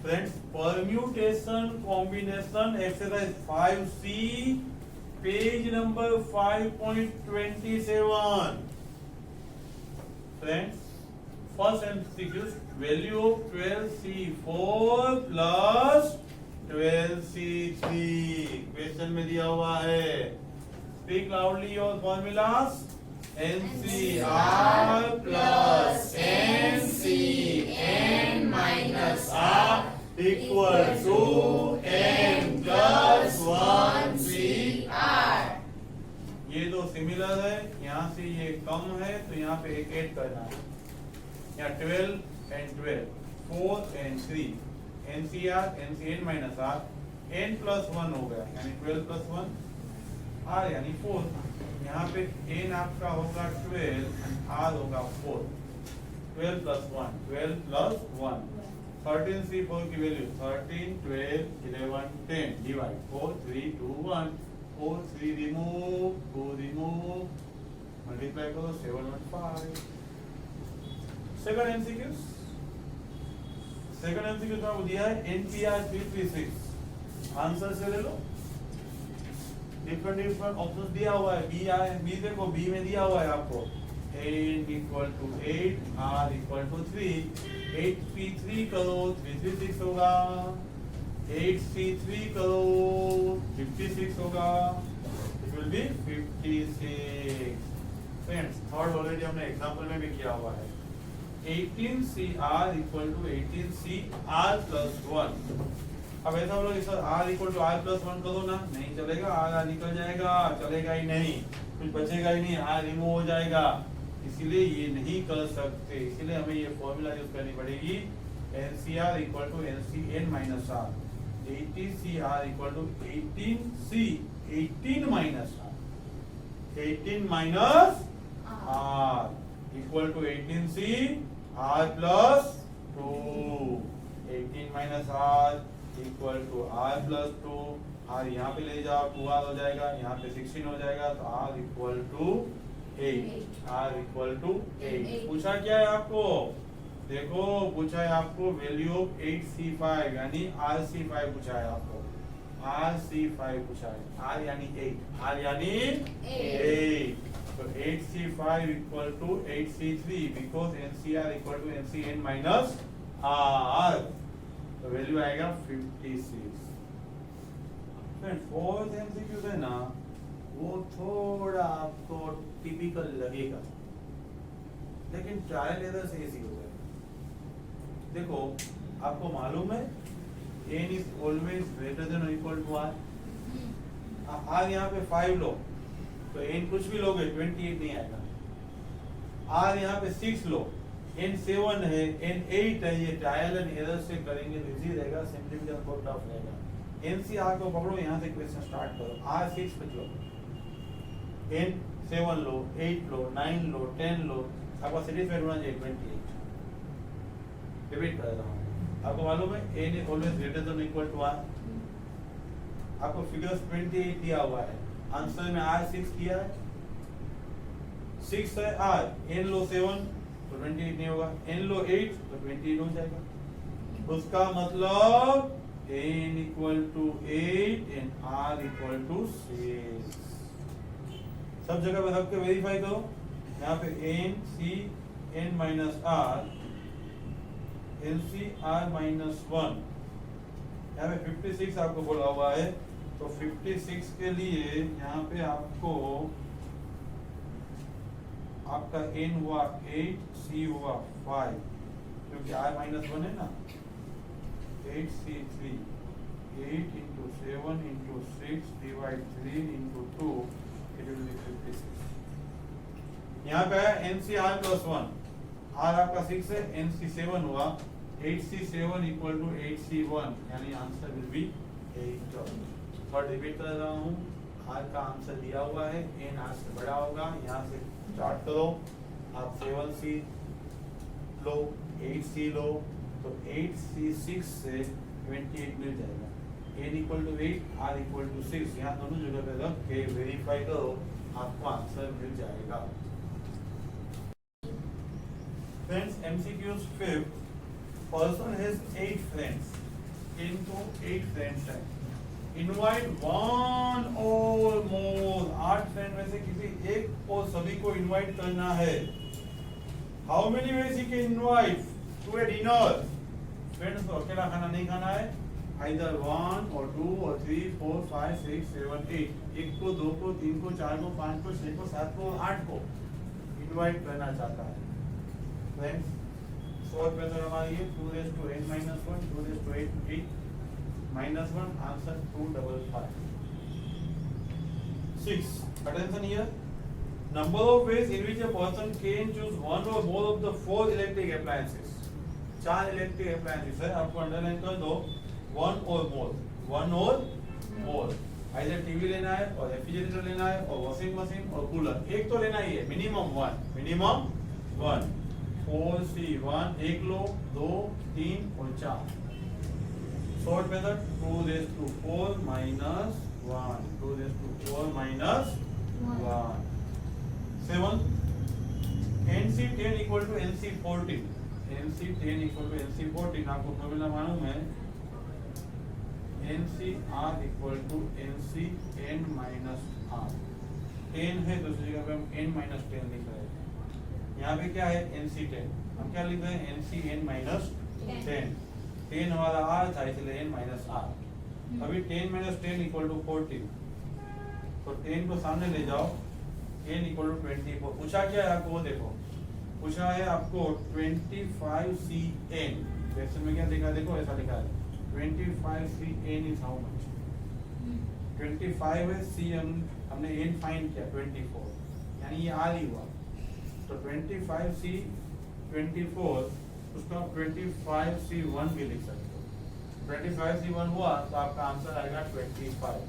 Friends, permutation combination exercise 5C, page number 5.27. Friends, first MCQ, value of 12C4 plus 12C3 question में दिया हुआ है. Speak loudly your formulas. NCR plus NCN minus R equal to N plus 1CR. ये दो similar है, यहाँ से ये कम है तो यहाँ पे एक ऐड करना है. यहाँ 12 and 12, 4 and 3, NCR NCN minus R, N plus 1 हो गया यानी 12 plus 1 R यानी 4. यहाँ पे n आपका होगा 12 and r होगा 4. 12 plus 1, 12 plus 1. 13C4 की value 13, 12, 11, 10. Divide 4, 3, 2, 1. 4, 3 remove, 2 remove. Multiply करो 7 and 5. Second MCQ. Second MCQ में आपको दिया है NPR 336. आंसर से ले लो. डिफरेंट ऑप्शन दिया हुआ है. बी देखो, बी में दिया हुआ है आपको n equal to 8, r equal to 3. 8p3 करो 336 होगा. 8c3 करो 56 होगा. It will be 56. Friends, third already हमने एग्जांपल में भी किया हुआ है. 18cr equal to 18cr plus 1. अब ऐसा बोलो कि sir r equal to r plus 1 कर दो ना. नहीं चलेगा, r निकल जाएगा, चलेगा ही नहीं, कुछ बचेगा ही नहीं, r रिमूव हो जाएगा. इसीलिए ये नहीं कर सकते. इसीलिए हमें ये फॉर्मूला यूज करनी पड़ेगी. NCR equal to NCN minus R. 80CR equal to 18C 18 minus R. 18 minus R equal to 18C R plus 2. 18 minus R equal to R plus 2. R यहाँ पे ले जाओ, 2R हो जाएगा, यहाँ पे 16 हो जाएगा, तो R equal to 8. R equal to 8. पूछा क्या है आपको? देखो, पूछा है आपको वैल्यू ऑफ 8C5 यानी RC5 पूछा है आपको. RC5 पूछा है. R यानी 8, R यानी 8. तो 8C5 equal to 8C3 because NCR equal to NCN minus R. तो वैल्यू आएगा 56. फोर्थ एमसीक्यू है ना, वो थोड़ा आपको टिपिकल लगेगा, लेकिन ट्रायल एरर से इजी होगा. देखो, आपको मालूम है n is always greater then और इक्वल टू r. r यहाँ पे 5 लो तो n कुछ भी लोगे 28 नहीं आएगा. r यहाँ पे 6 लो, n 7 है, n 8 है. ये ट्रायल एंड एरर से करेंगे तो इजी रहेगा, सिंपलीफिकेशन बहुत टफ रहेगा. NCR को पकड़ो, यहाँ से क्वेश्चन स्टार्ट करो. r 6 पे लो, n 7 लो, 8 लो, 9 लो, 10 लो. आपका सेटिस्फाइड होना चाहिए 28. रिपीट कर रहा हूँ. आपको मालूम है n is always greater than equal to r. आपको फिगर्स 28 दिया हुआ है. आंसर में r 6 किया है. 6 है r, n लो 7 तो 28 नहीं होगा, n लो 8 तो 28 हो जाएगा. उसका मतलब n equal to 8 and r equal to 6. सब जगह पे सबके वेरीफाई करो. यहाँ पे n c n minus r, n c r minus 1. यहाँ पे 56 आपको बोला हुआ है, तो 56 के लिए यहाँ पे आपको आपका n हुआ 8, c हुआ 5, क्योंकि r माइनस 1 है ना. 8c3 8 into 7 into 6 divide 3 into 2, it will be 56. यहाँ पे है NCR plus 1. R आपका 6 है, NC7 हुआ. 8C7 equal to 8C1 यानी आंसर will be 8. और रिपीट कर रहा हूँ, R का आंसर दिया हुआ है, N R से बड़ा होगा. यहाँ से स्टार्ट करो. आप 7C लो, 8C लो, तो 8C6 से 28 मिल जाएगा. n equal to 8, r equal to 6. यहाँ दोनों जगह पे रख के वेरीफाई करो, आपको आंसर मिल जाएगा. Friends, MCQ's fifth. Person has 8 friends. into 8 friends है. Invite one or more. 8 friend में से किसी एक और सभी को इनवाइट करना है. How many ways he can invite to a dinner? Friends को अकेला खाना नहीं खाना है. Either 1 or 2 or 3, 4, 5, 6, 7, 8. एक को, दो को, तीन को, चार को, पांच को, छह को, सात को, आठ को इनवाइट करना चाहता है. फ्रेंड्स, सॉल्व मेथड हमारी है 2 raised to n minus 1, 2 raised to 8 minus 1. Answer 255. 6. Attention here. Number of ways in which a person can choose one or more of the 4 electric appliances. 4 electric appliances है. आपको underline कर दो. One or more. Either TV लेना है और refrigerator लेना है और वॉशिंग मशीन और कूलर. एक तो लेना ही है. Minimum one. 4C 1 एक लो, 2, 3 और 4. Short method 2 raised to 4 minus 1. 2 raised to 4 minus 1. 7. NC10 equal to NC14. NC10 equal to NC14. आपको फॉर्मूला मालूम है. NCR equal to NCN minus R. 10 है तो दूसरी जगह पे हम n minus 10 लिख रहे हैं. यहाँ पे क्या है NC10. हम क्या लिख रहे हैं NCN minus 10. 10 हमारा R था इसलिए n minus R. अभी 10 minus 10 equal to 14. तो 10 को सामने ले जाओ. n equal to 24. पूछा क्या है आपको वो देखो. पूछा है आपको 25CN. क्वेश्चन में क्या लिखा देखो ऐसा लिखा है 25CN is how much? 25 है. C हमने n फाइंड किया 24 यानी ये R ही हुआ. तो 25C 24 उसको आप 25C1 भी लिख सकते हो. 25C1 हुआ तो आपका आंसर आएगा 25.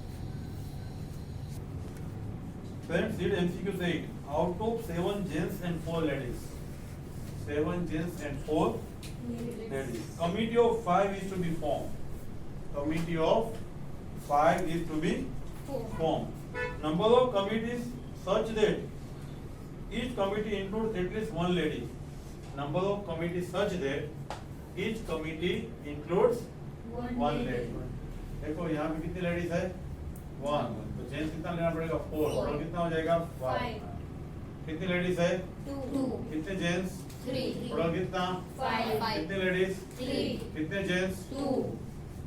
Friends, read MCQ 8. Out of 7 gents and 4 ladies. 7 gents and 4 ladies. Committee of 5 is to be formed. Committee of 5 is to be formed. Number of committees such that each committee includes at least one lady. Number of committees such that each committee includes one lady. देखो यहाँ पे कितनी ladies है 1. तो gents कितना लेना पड़ेगा 4. और कितना हो जाएगा 5. कितनी लेडीज है 2. कितने जेंट्स 3. टोटल कितना 5. कितने लेडीज 3. कितने जेंट्स 2.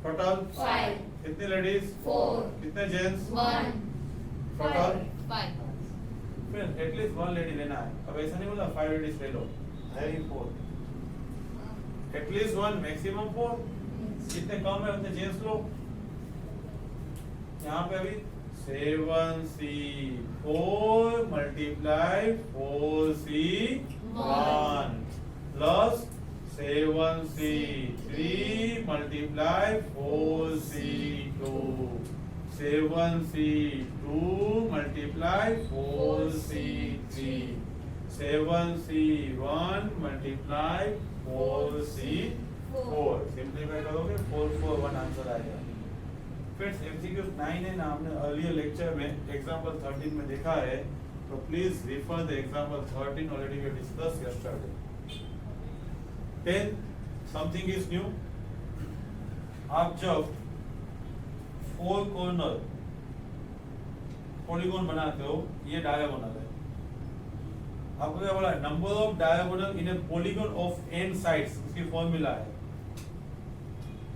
टोटल 5. कितने लेडीज 4. कितने जेंट्स 1. टोटल 5. फिर एटलीस्ट 1 लेडी लेना है. अब ऐसा नहीं बोला 5 लेडीज ले लो. है 4. At least 1 maximum 4. जितने कम है उतने जेंट्स लो. यहाँ पे अभी 7C 4 multiply 4C 1 plus 7C 3 multiply 4C 2. 7C 2 multiply 4C 3. 7C 1 multiply 4C 4. Simplify करोगे 4 4 1 आंसर आएगा. फ्रेंड्स MCQ 9 है ना. हमने अर्लियर लेक्चर में एग्जांपल 13 में देखा है. तो please refer the example 13 already we discuss yesterday. 10 something is new. आप जब 4 कॉर्नर पॉलीगॉन बनाते हो ये डायगोनल है. आपको क्या बोला number of diagonal in A polygon of n sides. उसकी फॉर्मूला है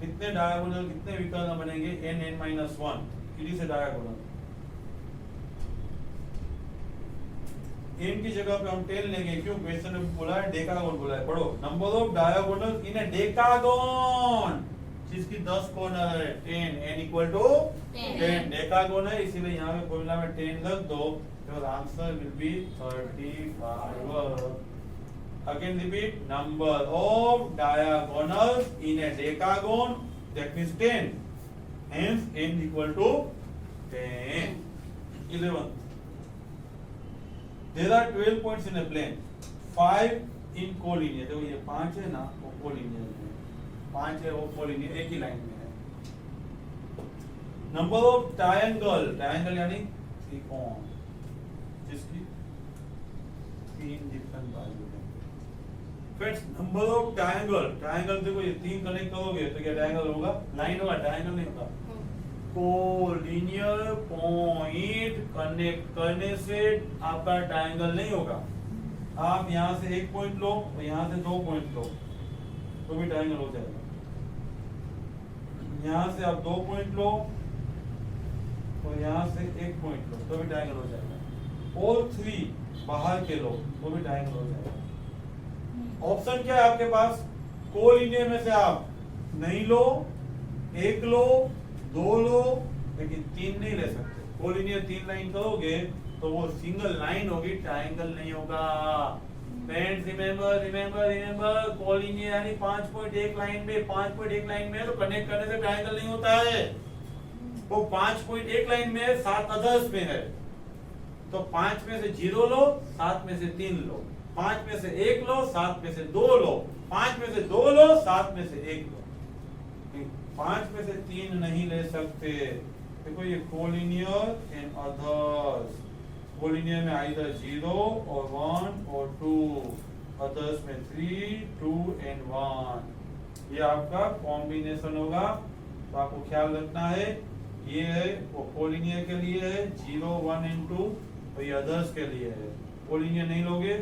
कितने डायगोनल कितने विकर्ण बनेंगे n minus 1. It is a diagonal. n की जगह पे हम 10 लेंगे. क्यों क्वेश्चन में बोला है डेकागोन बोला है. पढ़ो नंबर ऑफ डायगोनल इन ए डेकागोन जिसकी 10 कॉर्नर है 10. n equal to 10 डेकागोन है इसीलिए यहाँ पे फॉर्मूला में 10 रख दो. तो answer will B 35. Again repeat, number of diagonals in a decagon, that means 10. Hence n equal to 10. 11. There are 12 points in a plane. 5 in collinear. देखो ये 5 है ना वो collinear है. 5 है वो collinear एक ही लाइन में है. Number of triangle. Triangle यानी त्रिकोण जिसकी 3 डिफरेंट बाजू है. फ्रेंड्स नंबर ऑफ ट्रायंगल देखो ये तीन कनेक्ट करोगे तो क्या ट्रायंगल होगा, लाइन होगा, ट्रायंगल नहीं होगा। कोलिनियर पॉइंट कनेक्ट करने से आपका ट्रायंगल नहीं होगा। आप यहां से एक पॉइंट लो और यहां से दो पॉइंट लो तो भी ट्रायंगल हो जाएगा। यहां से आप दो पॉइंट लो और यहां से एक पॉइंट लो तो भी ट्रायंगल हो जाएगा। ऑल थ्री बाहर के लो तो भी ट्रायंगल हो जाएगा। ऑप्शन क्या है आपके पास, कोलिनियर में से आप नहीं लो, एक लो, दो लो, लेकिन तीन नहीं ले सकते। कोलिनियर तीन लाइन करोगे तो वो सिंगल लाइन होगी, ट्रायंगल नहीं होगा। फ्रेंड्स रिमेंबर कोलिनियर यानी 5 पॉइंट एक लाइन में, 5 पॉइंट एक लाइन में तो कनेक्ट करने से ट्रायंगल नहीं होता है। वो 5 पॉइंट एक लाइन में है, 7 अदर्स में है, तो 5 में से 0 लो, 7 में से 3 लो, 5 में से 1 लो, 7 में से 2 लो, 5 में से 2 लो, 7 में से 1 लो। 5 में से 3 नहीं ले सकते। देखो ये कोलिनियर एंड अदर्स, कोलिनियर में आइदर 0 और 1 और 2, अदर्स में 3, 2 एंड 1। ये आपका कॉम्बिनेशन होगा। तो आपको ख्याल रखना है, ये है वो कोलिनियर के लिए है 0, 1 एंड 2, तो ये अदर्स के लिए है। कोलिनियर नहीं लोगे,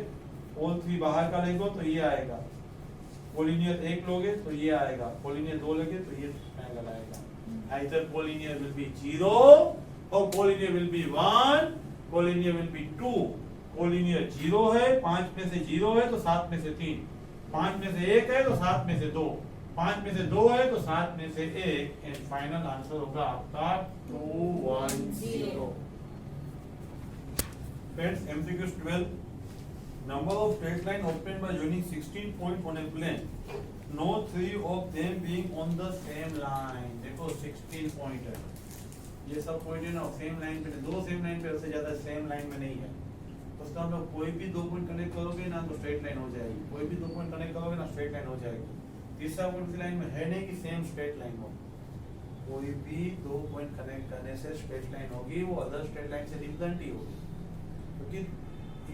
ऑल थ्री बाहर का लेगो तो ये आएगा। कोलिनियर एक लोगे तो ये आएगा, कोलिनियर दो लोगे तो ये ट्रायंगल आएगा। आइदर कोलिनियर विल बी 0 और collinear will be 1, collinear will be 2। Collinear 0 है, 5 में से 0 है तो 7 में से 3, 5 में से 1 है तो 7 में से 2, 5 में से 2 है तो 7 में से 1, एंड फाइनल आंसर होगा आपका 2, 1, 0। Friends MCQ 12, number of straight line obtained by joining 16 points on a plane, no 3 of them being on the same line। देखो 16 पॉइंट है, ये सब पॉइंट है ना सेम लाइन पे, दो सेम लाइन पे, उससे ज्यादा सेम लाइन में नहीं है। उसका मतलब कोई भी दो पॉइंट कनेक्ट करोगे ना तो स्ट्रेट लाइन हो जाएगी, कोई भी दो पॉइंट कनेक्ट करोगे ना स्ट्रेट लाइन हो जाएगी। तीसरा पॉइंट की लाइन में है नहीं कि सेम स्ट्रेट लाइन हो, कोई भी दो पॉइंट कनेक्ट करने से स्ट्रेट लाइन होगी, वो अदर स्ट्रेट लाइन से डिफरेंट ही होगी। क्योंकि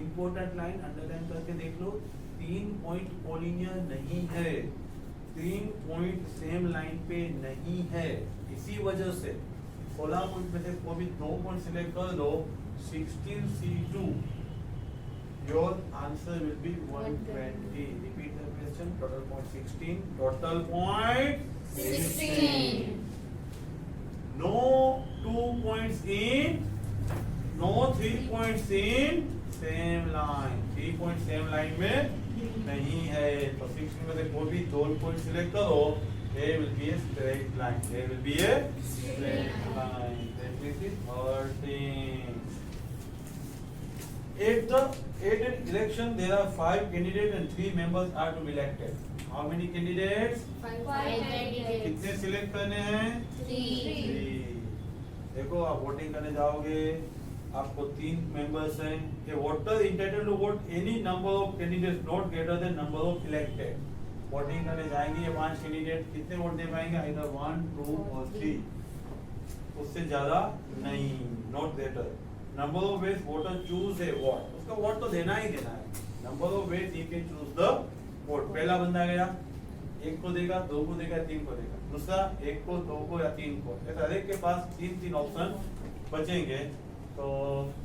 इंपॉर्टेंट लाइन अंडरलाइन करके देख लो, 3 पॉइंट कोलिनियर नहीं है, 3 पॉइंट सेम लाइन पे नहीं है। इसी वजह से 16 पॉइंट में से कोई भी दो पॉइंट सिलेक्ट कर लो, 16C2, your answer will be 120। Repeat the question, total point 16, total point 16। No 2 points in, no 3 points in same line, 3 point same line में नहीं है। तो 16 में से कोई भी दो पॉइंट सिलेक्ट करो, there will be a straight line, there will be a straight line। This is 13। At an election there are 5 candidates and 3 members are to be elected। How many candidates? 5 candidates। कितने select करने हैं? 3। देखो आप voting करने जाओगे, आपको 3 members हैं। A voter entitled to vote any number of candidates not greater than number of elected. Voting करने जाएंगे ये 5 कैंडिडेट, कितने वोट दे पाएंगे? आइदर 1, 2 और 3, उससे ज्यादा नहीं, not greater. Number of ways voter choose a vote, उसका वोट तो देना ही देना है। Number of ways he can choose the vote. पहला बंदा गया, 1 को देगा, 2 को देगा, 3 को देगा, दूसरा 1 को, 2 को या 3 को, ऐसा हर एक के पास 3 ऑप्शन बचेंगे। तो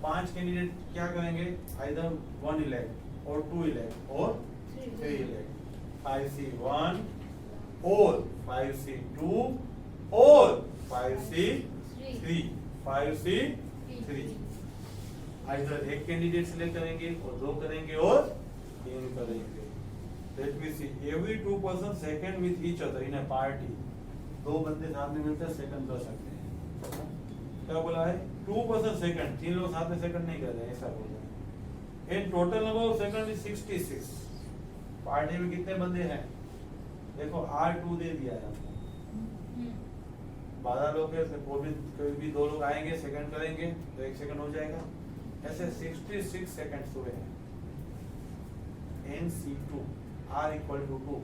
5 कैंडिडेट क्या करेंगे? आइदर 1 इलेक्ट और 2 इलेक्ट और 3 इलेक्ट। 5C1 और 5C2 और 5C3, 5C3। आइदर एक कैंडिडेट सिलेक्ट करेंगे और 2 करेंगे और 3 करेंगे। Let me see, every 2 person second with each other in a party। 2 बंदे साथ में मिलकर सेकंड कर सकते हैं। क्या बोला है? 2 person second, 3 लोग साथ में सेकंड नहीं कर रहे हैं, ऐसा बोल रहे हैं। In total number of second is 66। Party में कितने बंदे हैं? देखो R2 दे दिया है आपको, 12 लोग है, कोई भी 2 लोग आएंगे सेकंड करेंगे तो 1 सेकंड हो जाएगा। ऐसे 66 सेकंड्स हुए हैं। NC2 R equal to 2,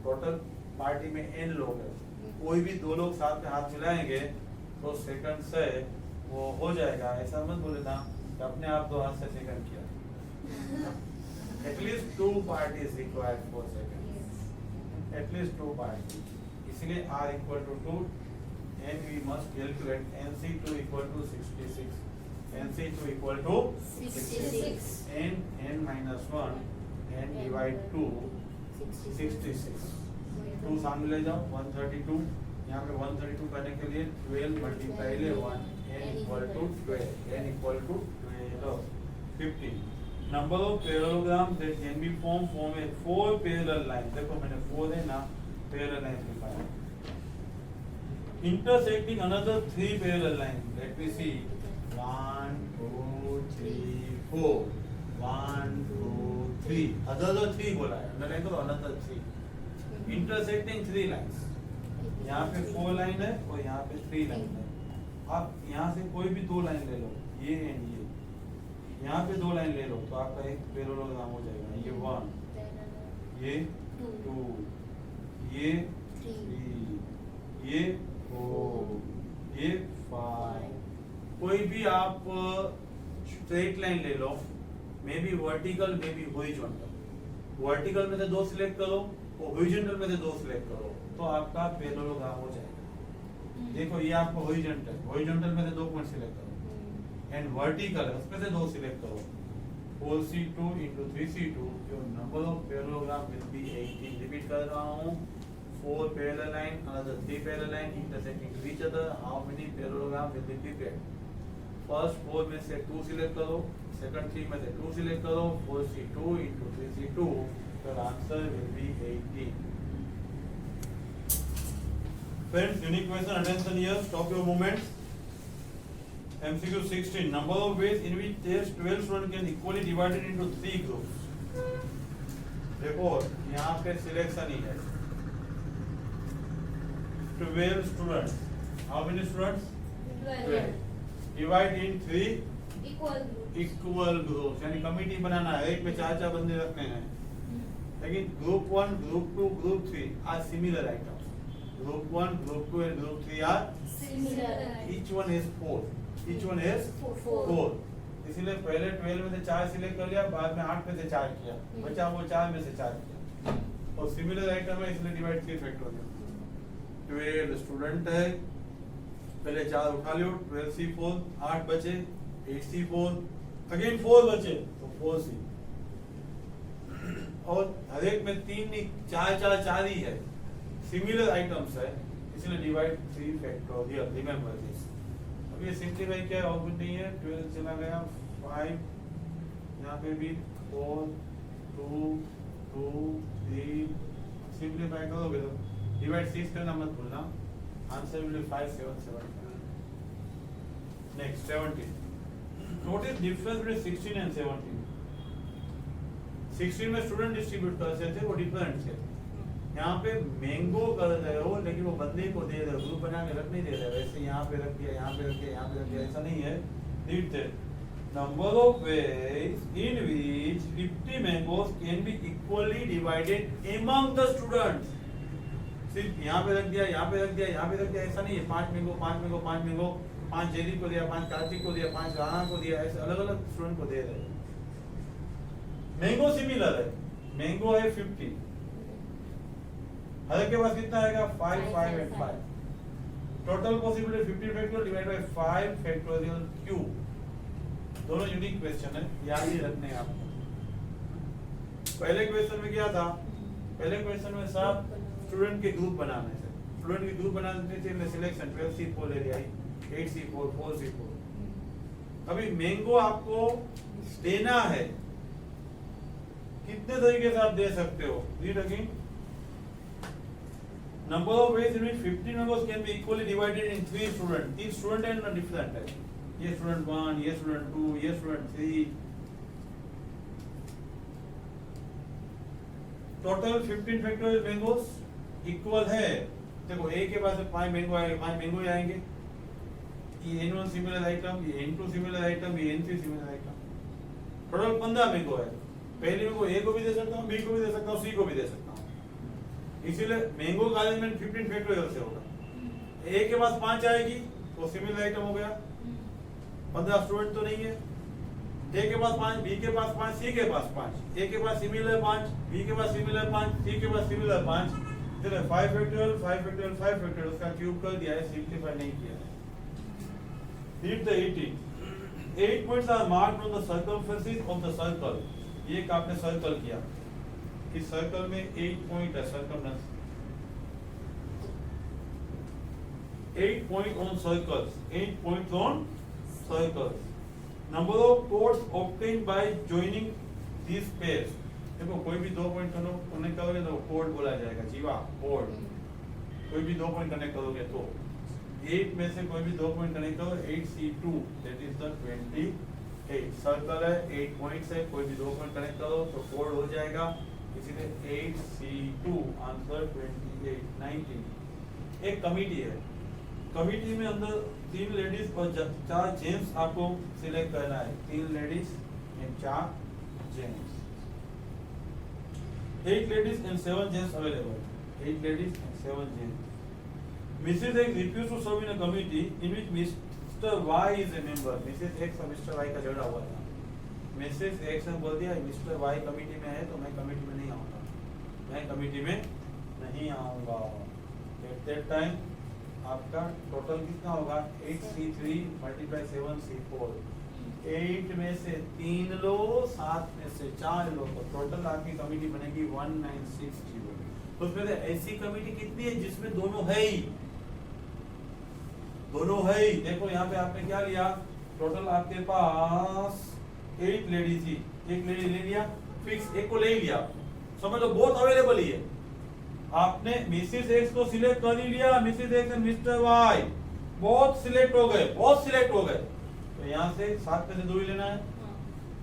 total party में N लोग है, कोई भी 2 लोग साथ में हाथ मिलाएंगे तो सेकंड से वो हो जाएगा। ऐसा मत बोले ना कि अपने आप 2 हाथ से सेकंड किया। At least 2 parties required for second, at least 2 parties, इसलिए r equal to 2 and we must calculate NC2 equal to 66, NC2 equal to 66 and n minus 1 and divide 2 66, 2 सामने ले जाओ 132, यहाँ पे 132 करने के लिए 12 multiply 11 n equal to 12, n equal to 12, 15. Number of parallelograms that can be formed a 4 parallel lines. देखो मैंने 4 है ना parallel lines लिखा है. Intersecting another 3 parallel lines. Let me see. 1, 2, 3, 4. 1, 2, 3. Another 3 बोला है. अंडरलाइन करो another 3. Intersecting 3 lines. यहाँ पे 4 लाइन है और यहाँ पे 3 लाइन है. आप यहाँ से कोई भी 2 लाइन ले लो, ये एंड ये. यहाँ पे 2 लाइन ले लो तो आपका एक पैरेललोग्राम हो जाएगा. ये 1, ये 2, ये 3, ये 4, ये 5. कोई भी आप स्ट्रेट लाइन ले लो, maybe vertical maybe horizontal. Vertical में से 2 सिलेक्ट करो और हॉरिजॉन्टल में से 2 सिलेक्ट करो तो आपका पैरेललोग्राम हो जाएगा. देखो ये आपको हॉरिजॉन्टल, हॉरिजॉन्टल में से 2 पॉइंट सिलेक्ट करो एंड वर्टिकल है उसमें से 2 सिलेक्ट करो. 4c2 into 3c2, your number of parallelogram will be 18. Repeat कर रहा हूँ. 4 parallel line, another 3 parallel line intersecting to each other. How many parallelogram will be prepared? First 4 में से 2 सिलेक्ट करो, second 3 में से 2 सिलेक्ट करो. 4c2 into 3c2, your answer will be 18. Friends, unique question, attention here, stop your movements. MCQ 16. Number of ways in which 12 students can equally divided into 3 groups. देखो यहाँ पे selection ही है. 12 students. How many students? 12. Divide in 3 equal groups. यानी committee बनाना है. एक में 4 बंदे रखने हैं. लेकिन group 1, group 2, group 3 are similar items. Group 1, group 2 and group 3 are similar. Each one is 4. Each one is 4. इसलिए पहले 12 में से 4 सिलेक्ट कर लिया, बाद में 8 में से 4 किया, बचा वो 4 में से 4 किया. और सिमिलर आइटम है इसलिए डिवाइड 3 फैक्टोरियल. 12 स्टूडेंट है, पहले 4 उठा लियो, 12c4, 8 बचे, 8c4, अगेन 4 बचे तो 4c. और हर एक में 3 नहीं 4 ही है, सिमिलर आइटम्स है इसलिए डिवाइड 3 फैक्टोरियल. Remember this. अब ये सिंप्लीफाई क्या है, आउटपुट नहीं है. 12 चला गया 5, यहाँ पे भी 4, 2, 2, 3. सिंप्लीफाई करोगे तो डिवाइड 6 करना मत भूलना. Answer will B 5, 7, 7. Next 17. What is difference between 16 and 17? 16 में स्टूडेंट डिस्ट्रीब्यूट कर सकते हैं, वो डिफरेंट है. यहाँ पे मैंगो कर रहे हो लेकिन वो बंदे को दे रहे हो, ग्रुप बना के रख नहीं दे रहे. वैसे यहाँ पे रख दिया, यहाँ पे रख दिया, यहाँ पे रख दिया, ऐसा नहीं है. Read that. Number of ways in which 50 mangoes can be equally divided among the students. सिर्फ यहाँ पे रख दिया, यहाँ पे रख दिया, यहाँ पे रख दिया, ऐसा नहीं है. 5 मैंगो, 5 मैंगो, 5 मैंगो, 5 जयदीप को दिया, 5 कार्तिक को दिया, 5 राणा को दिया, ऐसे अलग अलग स्टूडेंट को दे रहे हैं. मैंगो सिमिलर है, मैंगो है 50, हर के पास कितना आएगा 5, 5 and 5. Total possibility 50 factorial divide by 5 factorial cube. दोनों यूनिक क्वेश्चन है, याद ही रखने हैं आपको. पहले क्वेश्चन में क्या था, पहले क्वेश्चन में सब स्टूडेंट के ग्रुप बनाने थे. स्टूडेंट के ग्रुप बनाने थे, मैं सिलेक्शन 12c4 ले लिया, 8c4, 4c4. अभी मैंगो आपको देना है, कितने तरीके से आप दे सकते हो. Read again. Number of ways in which 15 members can be equally divided in 3 students. Each student is different. ये student 1, ये student 2, ये student 3. Total 15 factorial mangoes equal है. देखो A के पास 5 मैंगो आएंगे, 5 मैंगो ही आएंगे. ये N1 सिमिलर आइटम, ये N2 सिमिलर आइटम, ये N3 similar item. Total 15 mango है. पहले मैंगो A को भी दे सकता हूँ, B को भी दे सकता हूँ, C को भी दे सकता हूँ. इसीलिए मैंगो का अरेंजमेंट 15 फैक्टोरियल से होगा. ए के पास 5 आएगी तो सिमिलर आइटम हो गया. 15 स्टूडेंट तो नहीं है, ए के पास 5, बी के पास 5, सी के पास 5, ए के पास सिमिलर 5, बी के पास सिमिलर 5, सी के पास सिमिलर 5, चलो 5 फैक्टोरियल 5 फैक्टोरियल 5 फैक्टोरियल उसका क्यूब कर दिया है, सिंपलीफाई नहीं किया है। Hit the 18. 8 points are marked on the circumferences of the circle. ये एक आपने सर्कल किया, इस सर्कल में 8 पॉइंट है, circumference 8 point on circles, 8 points on circles. Number of chords obtained by joining these pairs. देखो कोई भी दो पॉइंट कनेक्ट करोगे तो कोड बोला जाएगा, जीवा कोड। कोई भी दो पॉइंट कनेक्ट करोगे तो 8 में से कोई भी दो पॉइंट कनेक्ट करो, 8C2 that is the 28। Circle है, 8 पॉइंट्स है, कोई भी दो पॉइंट कनेक्ट करो तो कोड हो जाएगा, इसीलिए 8C2 आंसर 28 19। एक कमिटी है, कमिटी में अंदर 3 लेडीज और 4 जेंट्स आपको सिलेक्ट करना है, 3 ladies and 4 gents. 8 ladies and 7 gents available. 8 ladies and 7 gents. Mrs. X refused to serve in a committee in which Mr. Y is a member. Mrs. X और Mr. Y का झगड़ा हुआ था। Mrs. X ने बोल दिया Mr. Y committee में है तो मैं कमिटी में नहीं आऊँगा, मैं कमिटी में नहीं आऊँगा। At that time आपका टोटल कितना होगा, 8C3 × 7C4। 8 में से 3 लो, 7 में से 4 लो, तो टोटल आपकी कमिटी बनेगी 1960। तो उसमें ऐसी कमिटी कितनी है जिसमें दोनों है ही, दोनों है ही। देखो यहाँ पे आपने क्या लिया, टोटल आपके पास 8 लेडी थी, एक लेडी ले लिया फिक्स, एक को ले लिया, समझ लो बहुत अवेलेबल ही है। आपने मिसेस एक्स को सिलेक्ट कर ही लिया, Mrs X and Mr Y बहुत सिलेक्ट हो गए, बहुत सिलेक्ट हो गए, तो यहाँ से 7 में से 2 ही लेना है,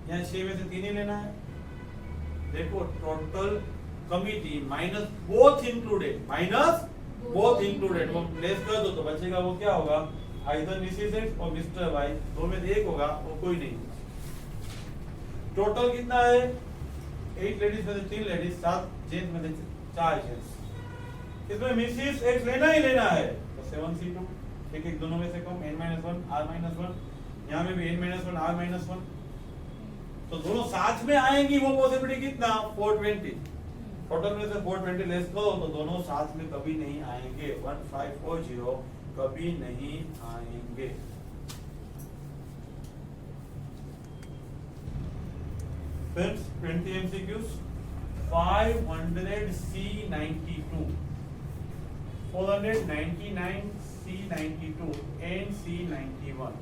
यहाँ 6 में से 3 ही लेना है। देखो total committee minus both included, minus both included, वो लेस कर दो तो बचेगा, वो क्या होगा, आइदर मिसेस एक्स और मिस्टर वाई, दो में से एक होगा, वो कोई नहीं। टोटल कितना है, 8 लेडीज में से 3 लेडीज, 7 जेंट्स में से 4 जेंट्स। इसमें मिसेस एक्स लेना ही लेना है तो 7C2, एक दोनों में से कम, n-1 r-1, यहाँ में भी n-1 r-1, तो दोनों साथ में आएंगी, वो पॉसिबिलिटी कितना, 420। टोटल में से 420 लेस करो तो दोनों साथ में कभी नहीं आएंगे, 1540 कभी नहीं आएंगे। Friends 20 MCQs, 500C92, 499C92 and C91.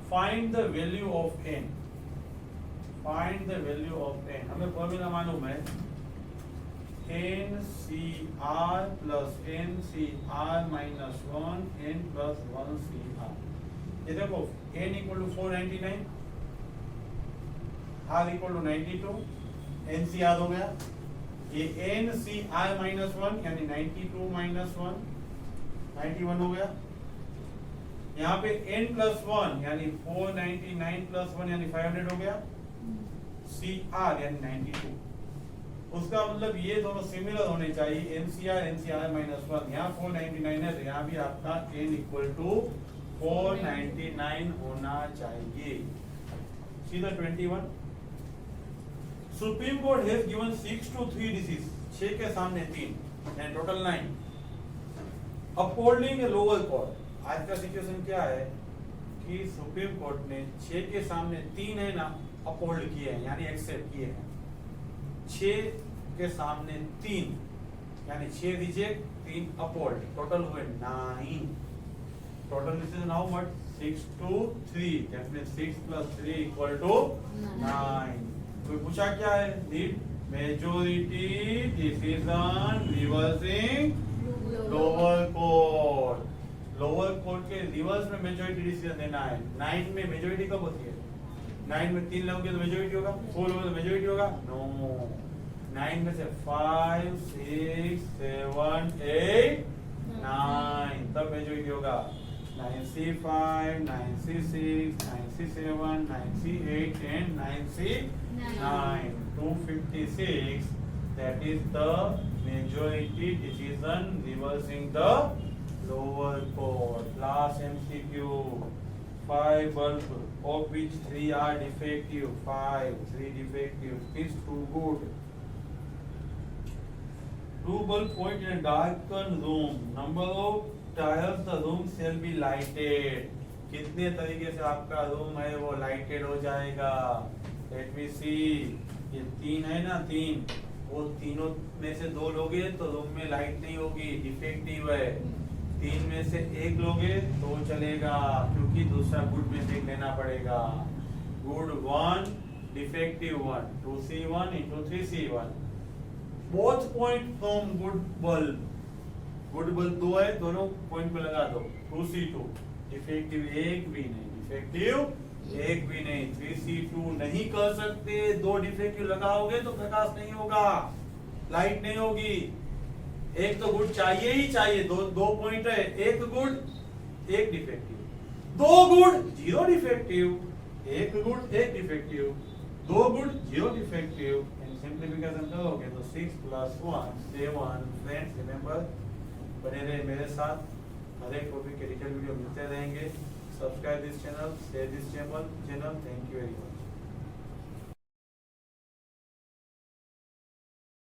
Find the value of n. Find the value of n. हमें फॉर्मूला मालूम है, NCR plus NCR minus 1 n plus 1CR। ये देखो n equal to 499, R equal to 92, NCR हो गया, ये NCR minus 1 यानी 92 minus 1 91 हो गया, यहाँ पे n plus 1 यानी 499 plus 1 यानी 500 हो गया, CR यानी 92। उसका मतलब ये दोनों सिमिलर होने चाहिए, NCR NCR minus 1, यहाँ 499 है तो यहाँ भी आपका n equal to 499 होना चाहिए। सीधा 21। Supreme court has given 6 to 3 disease, 6 के सामने 3 यानी total 9, upholding a lower court. आज का सिचुएशन क्या है कि सुप्रीम कोर्ट ने 6 के सामने 3 है ना अपहोल्ड किए हैं, यानी एक्सेप्ट किए हैं। 6 के सामने 3 यानी 6 रिजेक्ट, 3 अपहोल्ड, टोटल हुए 9। Total decision how much, 6 to 3, that means 6 plus 3 equal to 9। कोई पूछा क्या है, need majority decision reversing lower court. Lower court के रिवर्स में मेजॉरिटी डिसीजन देना है। 9 में मेजॉरिटी कब होती है, 9 में 3 लोगे तो मेजॉरिटी होगा, 4 लोगे तो मेजॉरिटी होगा, नो। 9 में से 5 6 7 8 9 तब मेजॉरिटी होगा। 9C5 9C6 9C7 9C8 and 9C9, 256, that is the majority decision reversing the lower court। Last MCQ, 5 bulb, of which 3 are defective. 3 defective. Is 2 good. 2 bulb point in a darkened room. Number of tiles the room shall be lighted. कितने तरीके से आपका room है वो lighted हो जाएगा? Let me सी, ये 3 है ना, 3, वो तीनों में से 2 लोगे तो रूम में लाइट नहीं होगी, डिफेक्टिव है। 3 में से 1 लोगे तो चलेगा, क्योंकि दूसरा गुड में से लेना पड़ेगा। Good 1, defective 1, 2C1 into 3C1। Both point from good bulb. Good bulb 2 है, दोनों पॉइंट पे लगा दो। 2C2, डिफेक्टिव 1 भी नहीं, डिफेक्टिव 1 भी नहीं। 3C2 नहीं कर सकते, 2 डिफेक्टिव लगाओगे तो प्रकाश नहीं होगा, लाइट नहीं होगी। एक तो गुड चाहिए ही चाहिए, दो पॉइंट है, 1 good 1 defective, 2 good 0 defective, 1 good 1 defective, 2 good 0 defective. Simplification करोगे तो 6 + 1 7। फ्रेंड्स रिमेंबर, बने रहे मेरे साथ, हर एक टॉपिक के डिटेल वीडियो मिलते रहेंगे। Subscribe this channel, share this channel. Thank you very much.